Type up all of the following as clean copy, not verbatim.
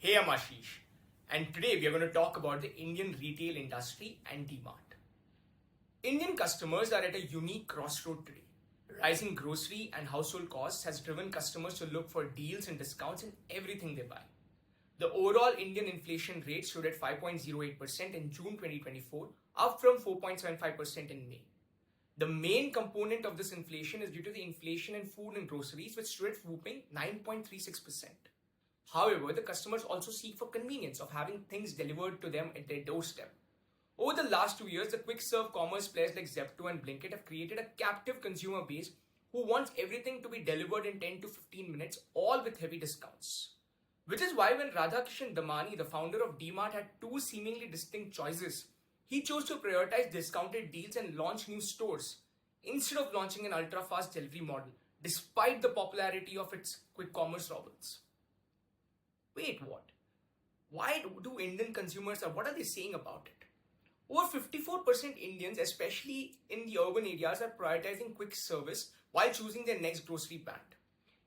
Hey, I'm Ashish, and today we are going to talk about the Indian retail industry and Dmart. Indian customers are at a unique crossroad today. Rising grocery and household costs has driven customers to look for deals and discounts in everything they buy. The overall Indian inflation rate stood at 5.08% in June 2024, up from 4.75% in May. The main component of this inflation is due to the inflation in food and groceries, which stood at whopping 9.36%. However, the customers also seek for convenience of having things delivered to them at their doorstep. Over the last 2 years, the quick serve commerce players like Zepto and Blinkit have created a captive consumer base who wants everything to be delivered in 10 to 15 minutes, all with heavy discounts. Which is why when Radhakishan Damani, the founder of Dmart, had two seemingly distinct choices, he chose to prioritize discounted deals and launch new stores instead of launching an ultra-fast delivery model, despite the popularity of its quick commerce rivals. Wait, what? Why do Indian consumers, or what are they saying about it? Over 54% Indians, especially in the urban areas, are prioritizing quick service while choosing their next grocery brand.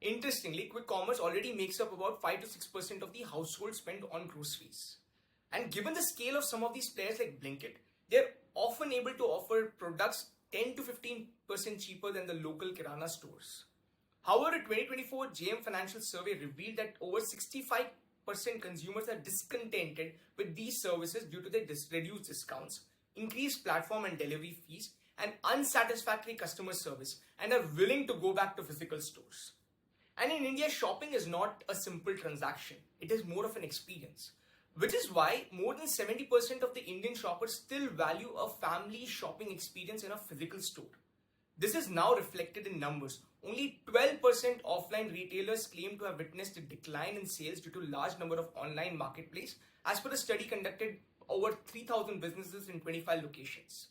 Interestingly, quick commerce already makes up about 5 to 6% of the household spend on groceries. And given the scale of some of these players like Blinkit, they're often able to offer products 10 to 15% cheaper than the local Kirana stores. However, a 2024 JM Financial Survey revealed that over 65% consumers are discontented with these services due to their reduced discounts, increased platform and delivery fees, and unsatisfactory customer service, and are willing to go back to physical stores. And in India, shopping is not a simple transaction. It is more of an experience. Which is why more than 70% of the Indian shoppers still value a family shopping experience in a physical store. This is now reflected in numbers. Only 12% offline retailers claim to have witnessed a decline in sales due to large number of online marketplace, as per a study conducted over 3,000 businesses in 25 locations.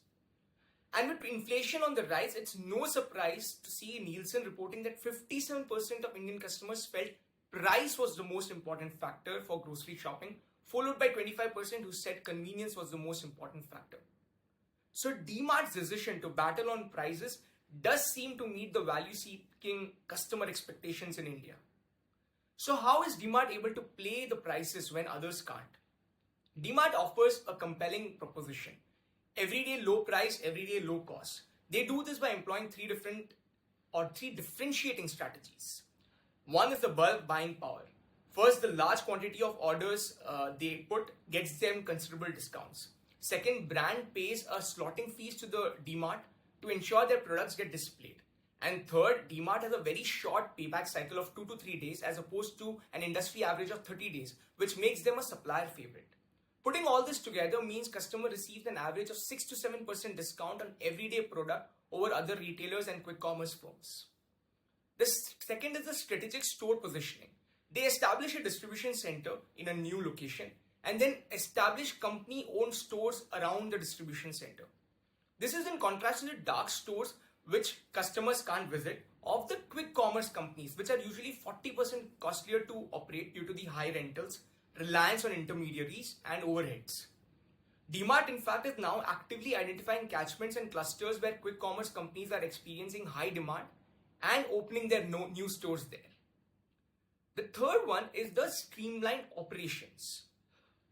And with inflation on the rise, it's no surprise to see Nielsen reporting that 57% of Indian customers felt price was the most important factor for grocery shopping, followed by 25% who said convenience was the most important factor. So Dmart's decision to battle on prices does seem to meet the value-seeking customer expectations in India. So how is Dmart able to play the prices when others can't? Dmart offers a compelling proposition. Everyday low price, everyday low cost. They do this by employing three differentiating strategies. One is the bulk buying power. First, the large quantity of orders they put gets them considerable discounts. Second, brand pays a slotting fees to the Dmart to ensure their products get displayed. And third, Dmart has a very short payback cycle of 2 to 3 days as opposed to an industry average of 30 days, which makes them a supplier favorite. Putting all this together means customer receives an average of 6 to 7% discount on everyday product over other retailers and quick commerce firms. The second is the strategic store positioning. They establish a distribution center in a new location and then establish company-owned stores around the distribution center. This is in contrast to the dark stores which customers can't visit of the quick commerce companies, which are usually 40% costlier to operate due to the high rentals, reliance on intermediaries, and overheads. Dmart, in fact, is now actively identifying catchments and clusters where quick commerce companies are experiencing high demand and opening their new stores there. The third one is the streamlined operations.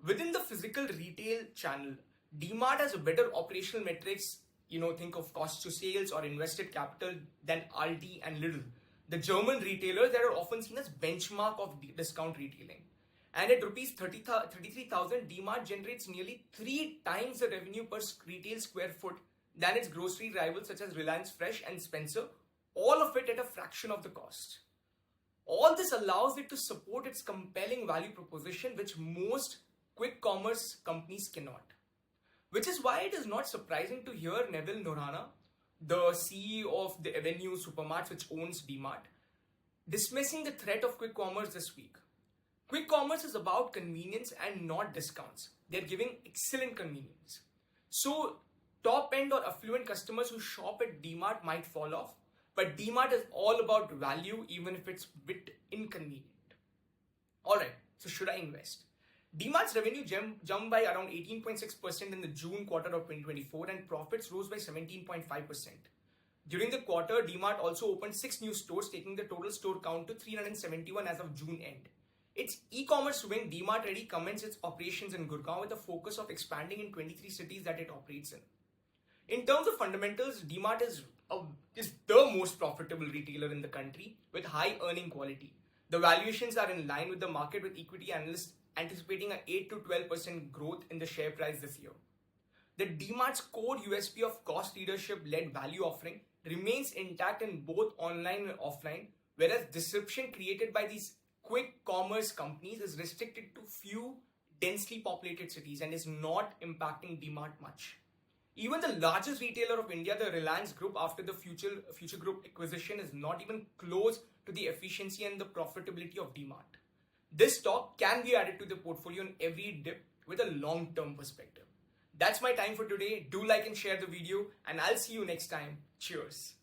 Within the physical retail channel, Dmart has a better operational metrics, think of cost to sales or invested capital than Aldi and Lidl, the German retailers that are often seen as benchmark of discount retailing. And at rupees 33,000, Dmart generates nearly 3 times the revenue per retail square foot than its grocery rivals such as Reliance Fresh and Spencer, all of it at a fraction of the cost. All this allows it to support its compelling value proposition, which most quick commerce companies cannot. Which is why it is not surprising to hear Neville Norana, the CEO of the Avenue Supermarts, which owns Dmart, dismissing the threat of quick commerce this week. Quick commerce is about convenience and not discounts. They're giving excellent convenience. So top-end or affluent customers who shop at Dmart might fall off, but Dmart is all about value even if it's a bit inconvenient. Alright, so should I invest? Dmart's revenue jumped by around 18.6% in the June quarter of 2024 and profits rose by 17.5%. During the quarter, Dmart also opened 6 new stores, taking the total store count to 371 as of June end. Its e-commerce wing Dmart Ready commenced its operations in Gurgaon with a focus of expanding in 23 cities that it operates in. In terms of fundamentals, Dmart is the most profitable retailer in the country with high earning quality. The valuations are in line with the market, with equity analysts anticipating an 8 to 12% growth in the share price this year. The Dmart's core USP of cost leadership-led value offering remains intact in both online and offline, whereas disruption created by these quick commerce companies is restricted to few densely populated cities and is not impacting Dmart much. Even the largest retailer of India, the Reliance Group, after the Future Group acquisition, is not even close to the efficiency and the profitability of Dmart. This stock can be added to the portfolio in every dip with a long-term perspective. That's my time for today. Do like and share the video, and I'll see you next time. Cheers.